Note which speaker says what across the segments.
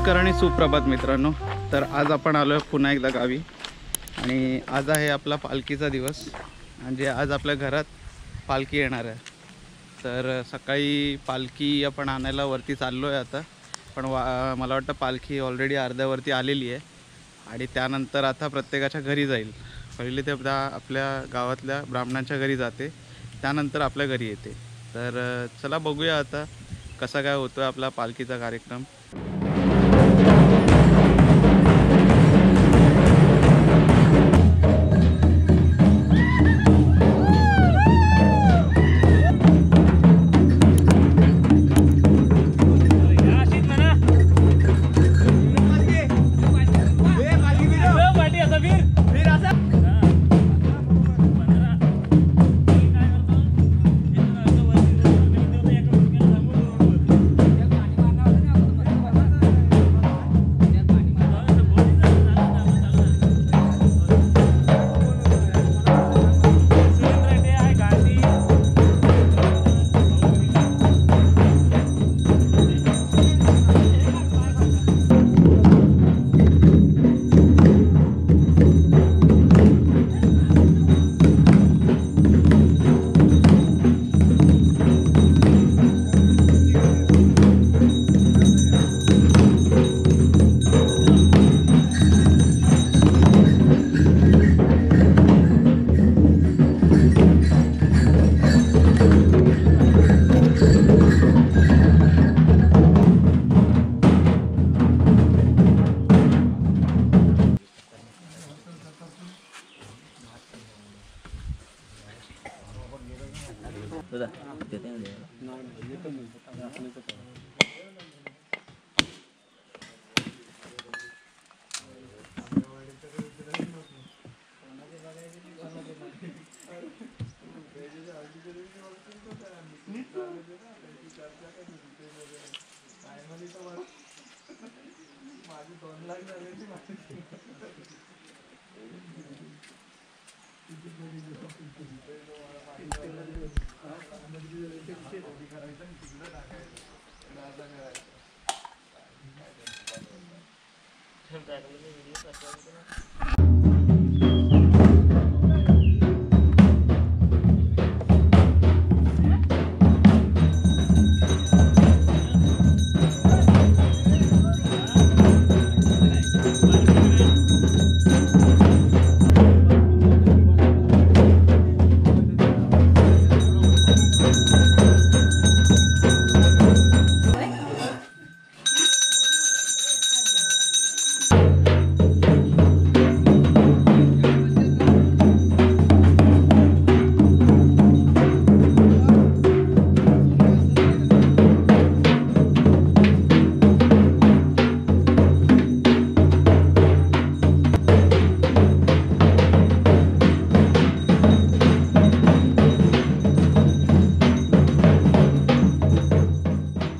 Speaker 1: नमस्कार आणि सुप्रभात मित्रांनो। तर आज आपण आलो आहे पुन्हा एकदा गावी आणि आज आहे आपला पालखीचा दिवस। म्हणजे आज आपल्या घरात पालखी येणार आहे। तर सकाळी पालखी आपण आणायला वरती चाललो आहे आता, पण मला वाटतं पालखी ऑलरेडी अर्ध्यावरती आलेली आहे आणि त्यानंतर आता प्रत्येकाच्या घरी जाईल। पहिले ते आपल्या गावातल्या ब्राह्मणांच्या घरी जाते, त्यानंतर आपल्या घरी येते। तर चला बघूया आता कसा काय होतो आपला पालखीचा कार्यक्रम।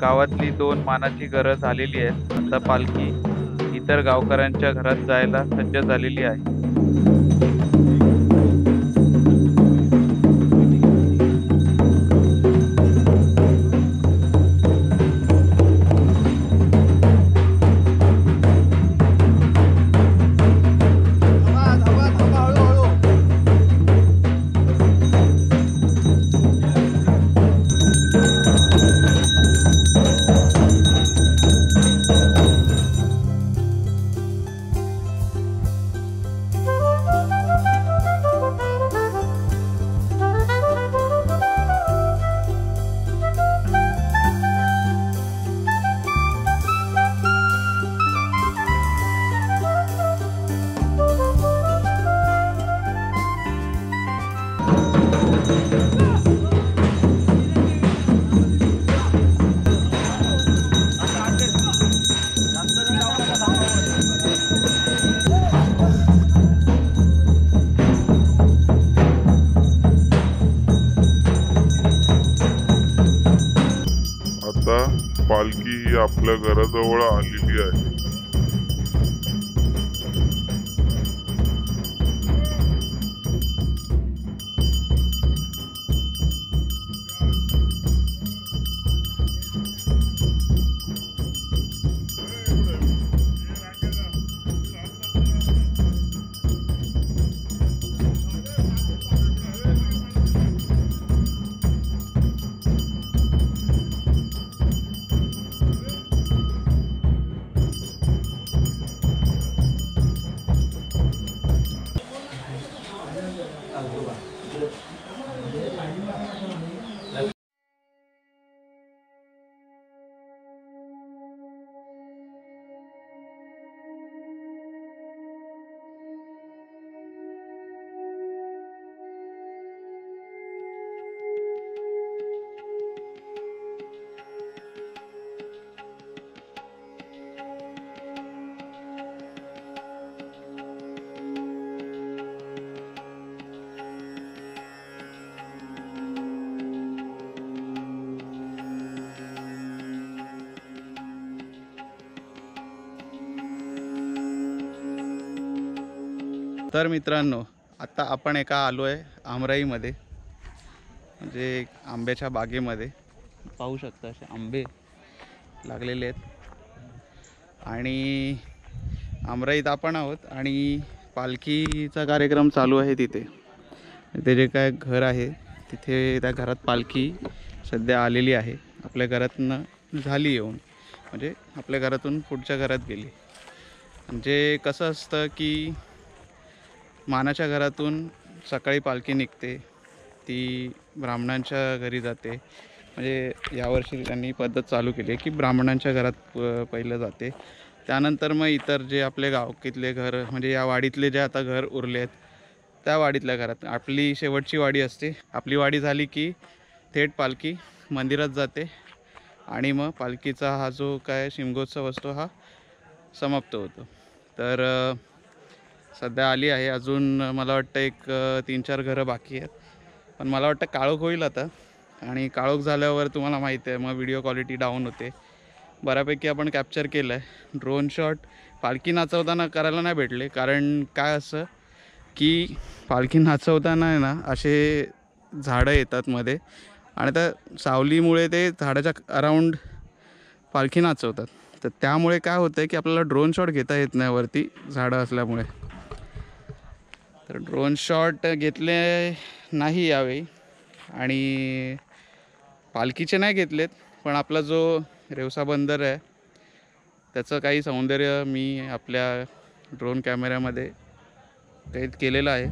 Speaker 1: गावातली 2 मानाची गरज आलेली आहे। आता पालखी इतर गावकऱ्यांच्या घरात जायला सज्ज झालेली आहे।
Speaker 2: पालखी ही आपल्या घराजवळ आलेली आहे।
Speaker 1: तर मित्रांनो, आता आपण आलो आहे आमराईमध्ये, म्हणजे आंब्याच्या बागेमध्ये. पाहू शकता असे आंबे लागलेले आहेत आणि आमराईत आपण आहोत आणि पालखीचा कार्यक्रम चालू आहे तिथे. ते जे काय घर आहे तिथे त्या घरात पालखी सध्या आलेली आहे. आपल्या घरातनं झाली येऊन, म्हणजे आपल्या घरातून पुढच्या घरात गेली. म्हणजे कसं असतं की मानाच्या घरातून सकाळी पालखी निघते, ती ब्राह्मणांच्या घरी जाते. म्हणजे यावर्षी त्यांनी पद्धत चालू केली आहे की ब्राह्मणांच्या घरात पहिलं जाते, त्यानंतर मग इतर जे आपले गावकीतले घर, म्हणजे या वाडीतले जे आता घर उरले आहेत त्या वाडीतल्या घरात आपली शेवटची वाडी असते. आपली वाडी झाली की थेट पालखी मंदिरात जाते आणि मग पालखीचा हा जो काय शिमगोत्सव असतो हा समाप्त होतो. तर सध्या आली आहे. अजून मला वाटतं एक 3-4 घरं बाकी आहेत, पण मला वाटतं काळोख होईल आता. आणि काळोख झाल्यावर तुम्हाला माहिती आहे मग व्हिडिओ क्वालिटी डाऊन होते. बऱ्यापैकी आपण कॅप्चर केलं आहे. ड्रोन शॉट पालखी नाचवताना करायला नाही भेटले, कारण काय असं की पालखी नाचवताना आहे ना असे झाडं येतात मध्ये, आणि त्या सावलीमुळे ते झाडाच्या अराऊंड पालखी नाचवतात. तर त्यामुळे काय होतं की आपल्याला ड्रोन शॉट घेता येत नाही वरती झाडं असल्यामुळे. तर ड्रोन शॉट घेतले नाही यावेळी, आणि पालखीचे नाही घेतलेत, पण आपला जो रेवसा बंदर आहे त्याचं काही सौंदर्य मी आपल्या ड्रोन कॅमेऱ्यामध्ये कैद केलेलं आहे.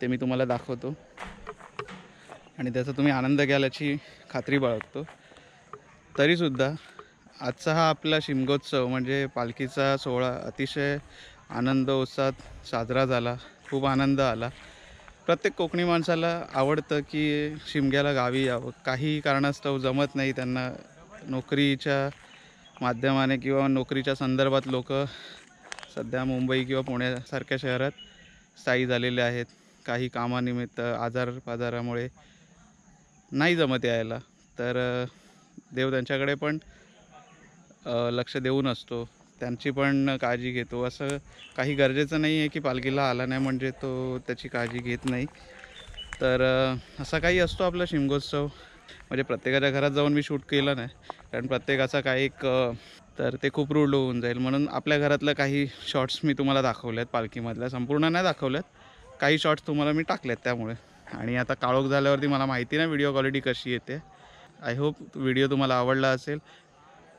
Speaker 1: ते मी तुम्हाला दाखवतो आणि त्याचा तुम्ही आनंद घ्याल याची खात्री बाळगतो. तरीसुद्धा आजचा हा आपला शिमगोत्सव म्हणजे पालखीचा सोहळा अतिशय आनंद उत्साहात साजरा झाला. खूप आनंद आला. प्रत्येक कोकणी माणसाला आवडतं की शिमग्याला गावी यावं. काही कारणास्तव जमत नाही त्यांना, नोकरीच्या माध्यमाने किंवा नोकरीच्या संदर्भात लोक सध्या मुंबई किंवा पुण्यासारख्या शहरात स्थायी झालेले आहेत. काही कामानिमित्त आजारामुळे नाही जमत यायला. तर देव त्यांच्याकडे पण लक्ष देऊन असतो, त्यांची पण काळजी घेतो. असं काही गरजेचं नाही आहे की पालखीला आला नाही म्हणजे तो त्याची काळजी घेत नाही. तर असा काही असतो आपला शिमगोत्सव. म्हणजे प्रत्येकाच्या घरात जाऊन मी शूट केलं नाही, कारण प्रत्येकाचा काही एक तर ते खूप रूढ होऊन जाईल. म्हणून आपल्या घरातलं काही शॉट्स मी तुम्हाला दाखवले आहेत पालखीमधल्या. संपूर्ण नाही दाखवल्यात, काही शॉट्स तुम्हाला मी टाकलेत त्यामुळे. आणि आता काळोख झाल्यावरती मला माहिती नाही व्हिडिओ क्वालिटी कशी येते. आय होप व्हिडिओ तुम्हाला आवडला असेल,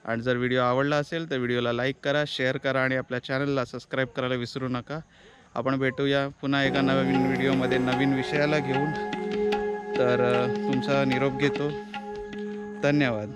Speaker 1: आणि जर व्हिडिओ आवडला असेल तर व्हिडिओला लाईक करा, शेअर करा आणि आपल्या चॅनलला सबस्क्राईब करायला विसरू नका. आपण भेटूया पुन्हा एका नवीन व्हिडिओमध्ये नवीन विषयाला घेऊन. तर तुमचा निरोप घेतो. धन्यवाद.